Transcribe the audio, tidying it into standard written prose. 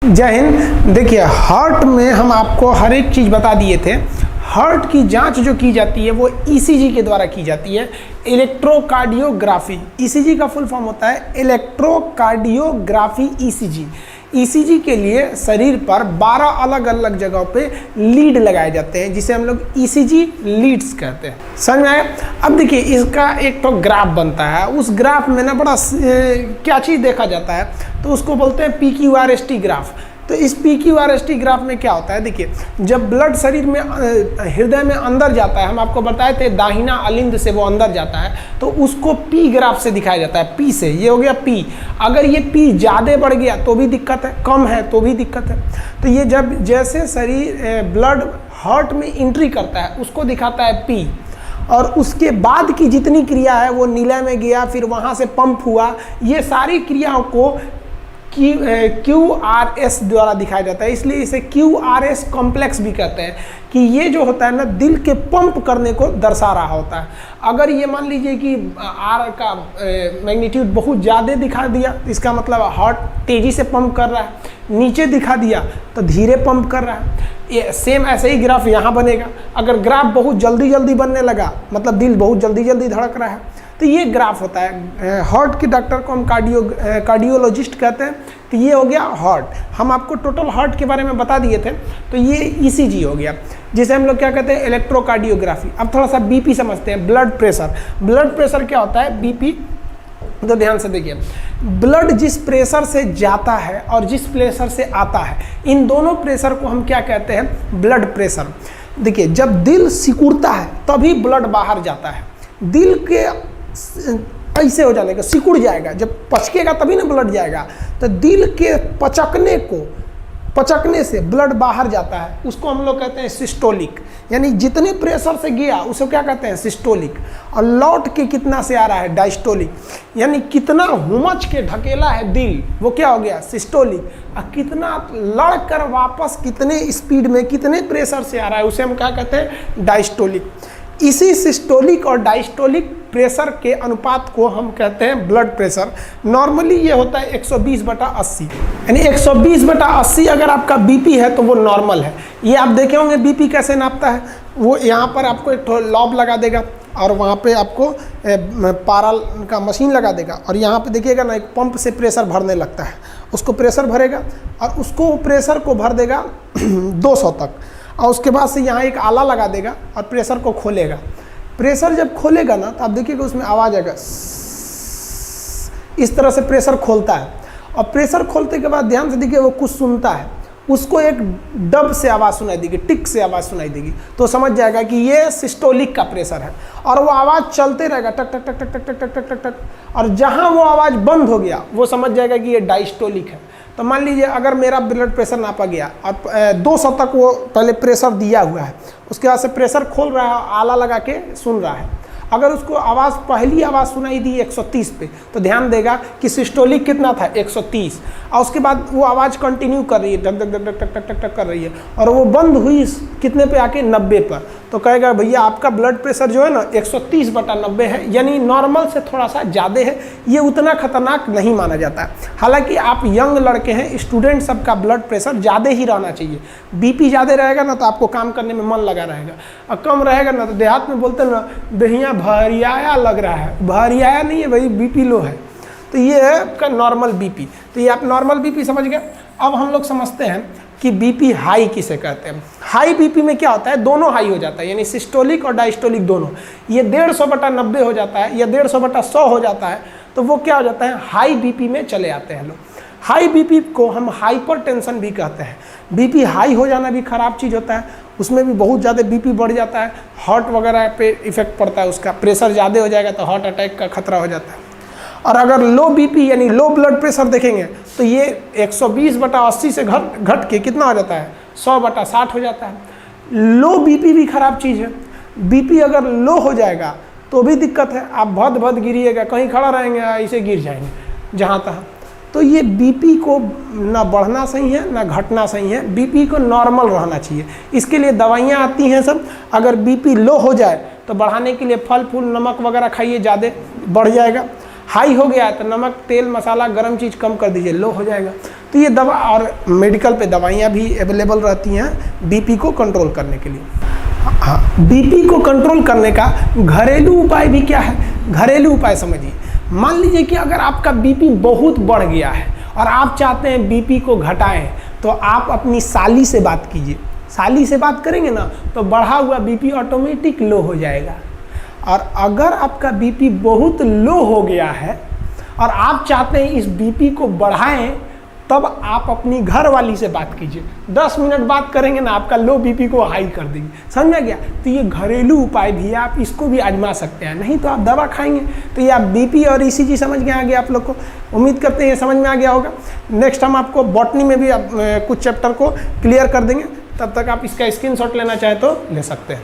जय हिंद। देखिए, हार्ट में हम आपको हर एक चीज़ बता दिए थे। हार्ट की जांच जो की जाती है वो ईसीजी के द्वारा की जाती है, इलेक्ट्रोकार्डियोग्राफी। ईसीजी का फुल फॉर्म होता है इलेक्ट्रोकार्डियोग्राफी ईसीजी। ईसीजी के लिए शरीर पर 12 अलग अलग जगहों पे लीड लगाए जाते हैं, जिसे हम लोग ईसीजी लीड्स कहते हैं। समझ में आया? अब देखिए, इसका एक तो ग्राफ बनता है। उस ग्राफ में ना बड़ा क्या चीज़ देखा जाता है, तो उसको बोलते हैं PQRST ग्राफ। तो इस PQRST ग्राफ में क्या होता है, देखिए, जब ब्लड शरीर में हृदय में अंदर जाता है, हम आपको बताए थे दाहिना अलिंद से वो अंदर जाता है, तो उसको P ग्राफ से दिखाया जाता है, P से। ये हो गया P। अगर ये P ज़्यादा बढ़ गया तो भी दिक्कत है, कम है तो भी दिक्कत है। तो ये जब जैसे शरीर ब्लड हार्ट में एंट्री करता है उसको दिखाता है P, और उसके बाद की जितनी क्रिया है वो नीले में गया, फिर वहाँ से पंप हुआ, ये सारी क्रियाओं को QRS द्वारा दिखाया जाता है। इसलिए इसे QRS कॉम्प्लेक्स भी कहते हैं कि ये जो होता है ना, दिल के पंप करने को दर्शा रहा होता है। अगर ये मान लीजिए कि R का मैग्नीट्यूड बहुत ज़्यादा दिखा दिया, इसका मतलब हार्ट तेज़ी से पंप कर रहा है। नीचे दिखा दिया तो धीरे पंप कर रहा है। ये सेम ऐसे ही ग्राफ यहाँ बनेगा। अगर ग्राफ बहुत जल्दी जल्दी बनने लगा, मतलब दिल बहुत जल्दी जल्दी धड़क रहा है, तो ये ग्राफ होता है। हार्ट के डॉक्टर को हम कार्डियोलॉजिस्ट कहते हैं। तो ये हो गया हार्ट। हम आपको टोटल हार्ट के बारे में बता दिए थे। तो ये ईसीजी हो गया, जिसे हम लोग क्या कहते हैं, इलेक्ट्रोकार्डियोग्राफी। अब थोड़ा सा बीपी समझते हैं, ब्लड प्रेशर। ब्लड प्रेशर क्या होता है, बीपी। तो ध्यान से देखिए, ब्लड जिस प्रेशर से जाता है और जिस प्रेशर से आता है, इन दोनों प्रेशर को हम क्या कहते हैं, ब्लड प्रेशर। देखिए, जब दिल सिकुड़ता है तभी ब्लड बाहर जाता है। दिल के ऐसे हो जाने का, सिकुड़ जाएगा, जब पचकेगा तभी ना ब्लड जाएगा। तो दिल के पचकने से ब्लड बाहर जाता है, उसको हम लोग कहते हैं सिस्टोलिक। यानी जितने प्रेशर से गया उसे क्या कहते हैं, सिस्टोलिक। और लौट के कितना से आ रहा है, डायस्टोलिक। यानी कितना हुमच के ढकेला है दिल, वो क्या हो गया, सिस्टोलिक। और कितना लड़ कर वापस कितने स्पीड में कितने प्रेशर से आ रहा है, उसे हम क्या कहते हैं, डायस्टोलिक। इसी सिस्टोलिक और डायस्टोलिक प्रेशर के अनुपात को हम कहते हैं ब्लड प्रेशर। नॉर्मली ये होता है 120/80। यानी 120/80 अगर आपका बीपी है तो वो नॉर्मल है। ये आप देखे होंगे बीपी कैसे नापता है। वो यहाँ पर आपको एक लॉब लगा देगा और वहाँ पे आपको पारल का मशीन लगा देगा, और यहाँ पे देखिएगा ना, एक पंप से प्रेशर भरने लगता है। उसको प्रेशर भरेगा और उसको प्रेशर को भर देगा 200 तक, और उसके बाद से यहाँ एक आला लगा देगा और प्रेशर को खोलेगा। प्रेशर जब खोलेगा ना, तो आप देखिएगा उसमें आवाज़ आएगा, इस तरह से प्रेशर खोलता है। और प्रेशर खोलते के बाद ध्यान से देखिए, वो कुछ सुनता है, उसको एक डब से आवाज़ सुनाई देगी, टिक से आवाज़ सुनाई देगी, तो समझ जाएगा कि ये सिस्टोलिक का प्रेशर है। और वो आवाज़ चलते रहेगा, टक टक टक टक टक टक टक टक टक, और जहाँ वो आवाज़ बंद हो गया वो समझ जाएगा कि ये डायस्टोलिक है। तो मान लीजिए अगर मेरा ब्लड प्रेशर नापा गया और 200 तक वो पहले प्रेशर दिया हुआ है, उसके बाद से प्रेशर खोल रहा है, आला लगा के सुन रहा है। अगर उसको आवाज़, पहली आवाज़ सुनाई दी 130 पे, तो ध्यान देगा कि सिस्टोलिक कितना था, 130। और उसके बाद वो आवाज़ कंटिन्यू कर रही है, टक टक टक टक टक टक टक कर रही है, और वो बंद हुई कितने पे आके, 90 पर। तो कहेगा भैया आपका ब्लड प्रेशर जो है ना 130/90 है, यानी नॉर्मल से थोड़ा सा ज़्यादा है। ये उतना खतरनाक नहीं माना जाता है। हालांकि आप यंग लड़के हैं, स्टूडेंट, सबका ब्लड प्रेशर ज़्यादा ही रहना चाहिए। बीपी ज़्यादा रहेगा ना तो आपको काम करने में मन लगा रहेगा, और कम रहेगा ना तो देहात में बोलते हैं ना, दहिया भरियाया लग रहा है। भरियाया नहीं है भाई, बीपी लो है। तो ये है आपका नॉर्मल बीपी। तो ये आप नॉर्मल बीपी समझ गए। अब हम लोग समझते हैं कि बीपी हाई किसे कहते हैं। हाई बीपी में क्या होता है, दोनों हाई हो जाता है, यानी सिस्टोलिक और डायस्टोलिक दोनों। ये 150/90 हो जाता है या 150/100 हो जाता है, तो वो क्या हो जाता है, हाई बीपी में चले आते हैं लोग। हाई बीपी को हम हाइपरटेंशन भी कहते हैं। बीपी हाई हो जाना भी खराब चीज़ होता है, उसमें भी बहुत ज़्यादा बीपी बढ़ जाता है, हार्ट वगैरह पे इफेक्ट पड़ता है उसका। प्रेशर ज़्यादा हो जाएगा तो हार्ट अटैक का खतरा हो जाता है। और अगर लो बीपी यानी लो ब्लड प्रेशर देखेंगे तो ये 120/80 से घट के कितना हो जाता है, 100/60 हो जाता है। लो बीपी भी खराब चीज़ है। बीपी अगर लो हो जाएगा तो भी दिक्कत है, आप भद गिरिएगा, कहीं खड़ा रहेंगे ऐसे गिर जाएंगे जहाँ तहाँ। तो ये बीपी को ना बढ़ना सही है ना घटना सही है, बीपी को नॉर्मल रहना चाहिए। इसके लिए दवाइयाँ आती हैं सब। अगर बीपी लो हो जाए तो बढ़ाने के लिए फल फूल नमक वगैरह खाइए, ज़्यादा बढ़ जाएगा। हाई हो गया है तो नमक तेल मसाला गर्म चीज़ कम कर दीजिए, लो हो जाएगा। तो तो ये दवा और मेडिकल पे दवाइयाँ भी अवेलेबल रहती हैं बीपी को कंट्रोल करने के लिए। हाँ, बीपी को कंट्रोल करने का घरेलू उपाय भी क्या है? घरेलू उपाय समझिए। मान लीजिए कि अगर आपका बीपी बहुत बढ़ गया है और आप चाहते हैं बीपी को घटाएं, तो आप अपनी साली से बात कीजिए। साली से बात करेंगे ना तो बढ़ा हुआ बीपी ऑटोमेटिक लो हो जाएगा। और अगर आपका बीपी बहुत लो हो गया है और आप चाहते हैं इस बीपी को बढ़ाएं, तब आप अपनी घर वाली से बात कीजिए। 10 मिनट बात करेंगे ना, आपका लो बीपी को हाई कर देंगे। समझा गया? तो ये घरेलू उपाय भी है, आप इसको भी आजमा सकते हैं। नहीं तो आप दवा खाएंगे। तो ये आप बीपी और ईसीजी समझ में आ गया आप लोग को। उम्मीद करते हैं ये समझ में आ गया होगा। नेक्स्ट हम आपको बॉटनी में भी कुछ चैप्टर को क्लियर कर देंगे। तब तक आप इसका स्क्रीनशॉट लेना चाहें तो ले सकते हैं।